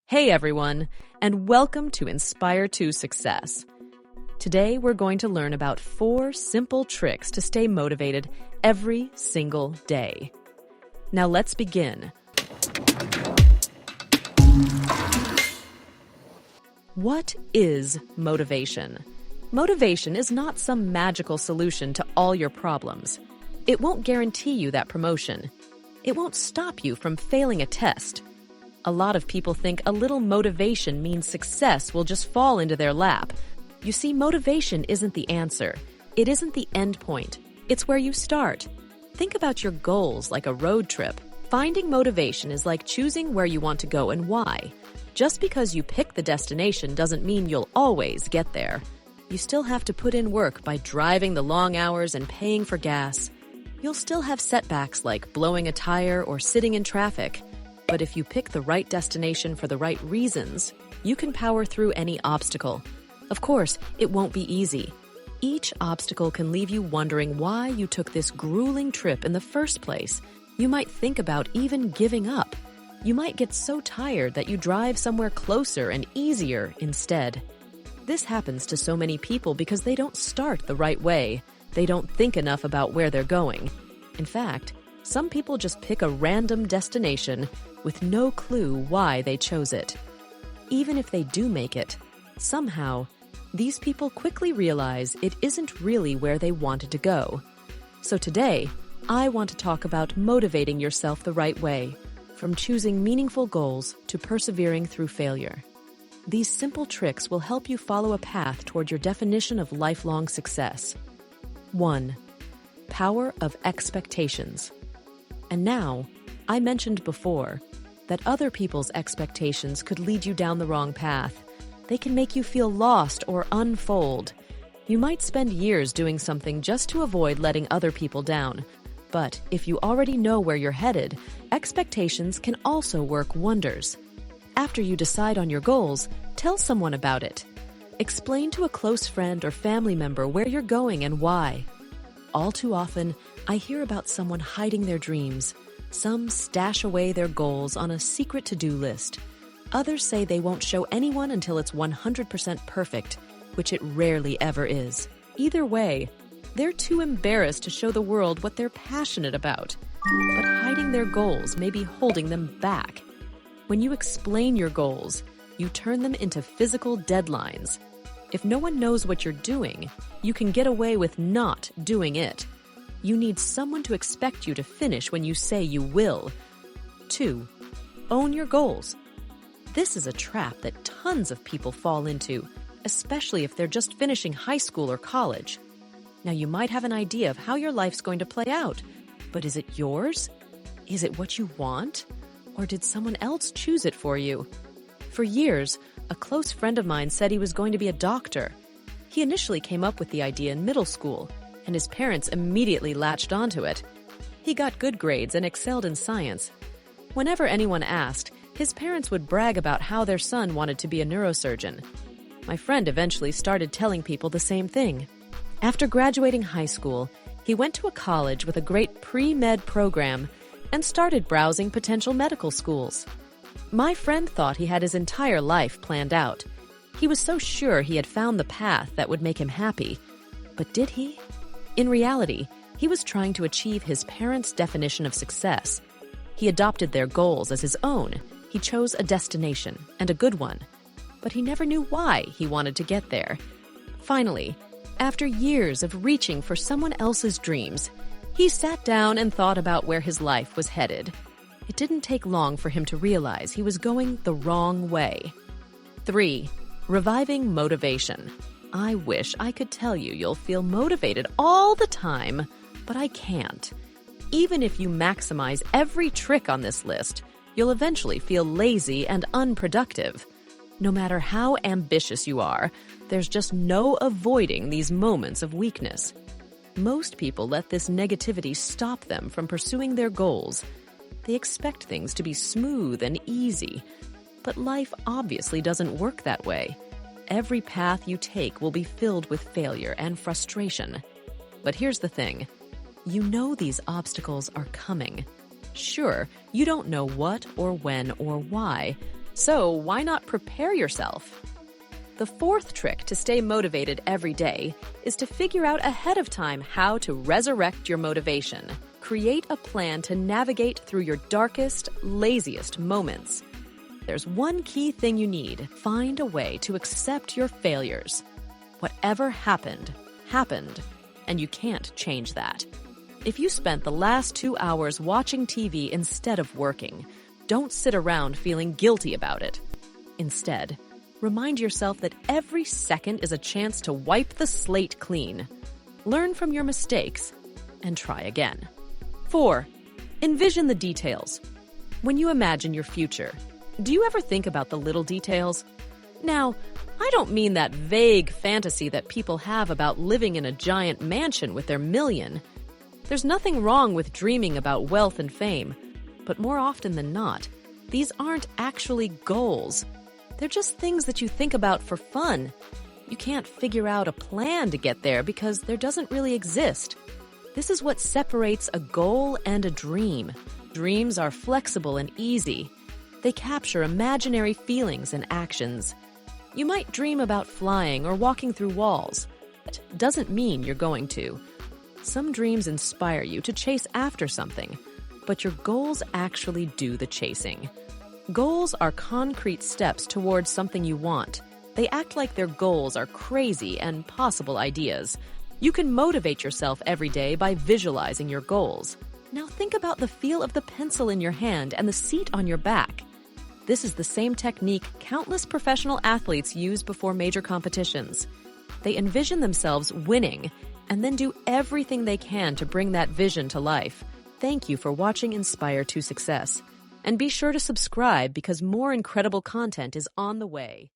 Hey everyone, and welcome to Inspire to Success. Today we're going to learn about 4 simple tricks to stay motivated every single day. Now let's begin. What is motivation? Motivation is not some magical solution to all your problems. It won't guarantee you that promotion. It won't stop you from failing a test. A lot of people think a little motivation means success will just fall into their lap. You see, motivation isn't the answer. It isn't the end point. It's where you start. Think about your goals like a road trip. Finding motivation is like choosing where you want to go and why. Just because you pick the destination doesn't mean you'll always get there. You still have to put in work by driving the long hours and paying for gas. You'll still have setbacks like blowing a tire or sitting in traffic. But if you pick the right destination for the right reasons, you can power through any obstacle. Of course, it won't be easy. Each obstacle can leave you wondering why you took this grueling trip in the first place. You might think about even giving up. You might get so tired that you drive somewhere closer and easier instead. This happens to so many people because they don't start the right way. They don't think enough about where they're going. In fact, some people just pick a random destination with no clue why they chose it. Even if they do make it, somehow, these people quickly realize it isn't really where they wanted to go. So today, I want to talk about motivating yourself the right way, from choosing meaningful goals to persevering through failure. These simple tricks will help you follow a path toward your definition of lifelong success. 1. Power of expectations. And now, I mentioned before that other people's expectations could lead you down the wrong path. They can make you feel lost or unfold. You might spend years doing something just to avoid letting other people down. But if you already know where you're headed, expectations can also work wonders. After you decide on your goals, tell someone about it. Explain to a close friend or family member where you're going and why. All too often, I hear about someone hiding their dreams. Some stash away their goals on a secret to-do list. Others say they won't show anyone until it's 100% perfect, which it rarely ever is. Either way, they're too embarrassed to show the world what they're passionate about. But hiding their goals may be holding them back. When you explain your goals, you turn them into physical deadlines. If no one knows what you're doing, you can get away with not doing it. You need someone to expect you to finish when you say you will. 2. Own your goals. This is a trap that tons of people fall into, especially if they're just finishing high school or college. Now, you might have an idea of how your life's going to play out, but is it yours? Is it what you want? Or did someone else choose it for you? For years, a close friend of mine said he was going to be a doctor. He initially came up with the idea in middle school, and his parents immediately latched onto it. He got good grades and excelled in science. Whenever anyone asked, his parents would brag about how their son wanted to be a neurosurgeon. My friend eventually started telling people the same thing. After graduating high school, he went to a college with a great pre-med program and started browsing potential medical schools. My friend thought he had his entire life planned out. He was so sure he had found the path that would make him happy. But did he? In reality, he was trying to achieve his parents' definition of success. He adopted their goals as his own. He chose a destination, and a good one. But he never knew why he wanted to get there. Finally, after years of reaching for someone else's dreams, he sat down and thought about where his life was headed. It didn't take long for him to realize he was going the wrong way. 3. Reviving motivation. I wish I could tell you you'll feel motivated all the time, but I can't. Even if you maximize every trick on this list, you'll eventually feel lazy and unproductive. No matter how ambitious you are, there's just no avoiding these moments of weakness. Most people let this negativity stop them from pursuing their goals. They expect things to be smooth and easy, but life obviously doesn't work that way. Every path you take will be filled with failure and frustration. But here's the thing. You know these obstacles are coming. Sure, you don't know what or when or why, So why not prepare yourself? The fourth trick to stay motivated every day is to figure out ahead of time how to resurrect your motivation. Create a plan to navigate through your darkest, laziest moments. There's one key thing you need. Find a way to accept your failures. Whatever happened, happened, and you can't change that. If you spent the last 2 hours watching TV instead of working, don't sit around feeling guilty about it. Instead, remind yourself that every second is a chance to wipe the slate clean. Learn from your mistakes and try again. 4. Envision the details. When you imagine your future, do you ever think about the little details? Now, I don't mean that vague fantasy that people have about living in a giant mansion with their million. There's nothing wrong with dreaming about wealth and fame, but more often than not, these aren't actually goals. They're just things that you think about for fun. You can't figure out a plan to get there because there doesn't really exist. This is what separates a goal and a dream. Dreams are flexible and easy. They capture imaginary feelings and actions. You might dream about flying or walking through walls. It doesn't mean you're going to. Some dreams inspire you to chase after something, but your goals actually do the chasing. Goals are concrete steps towards something you want. They act like their goals are crazy and possible ideas. You can motivate yourself every day by visualizing your goals. Now think about the feel of the pencil in your hand and the seat on your back. This is the same technique countless professional athletes use before major competitions. They envision themselves winning and then do everything they can to bring that vision to life. Thank you for watching Inspire to Success. And be sure to subscribe because more incredible content is on the way.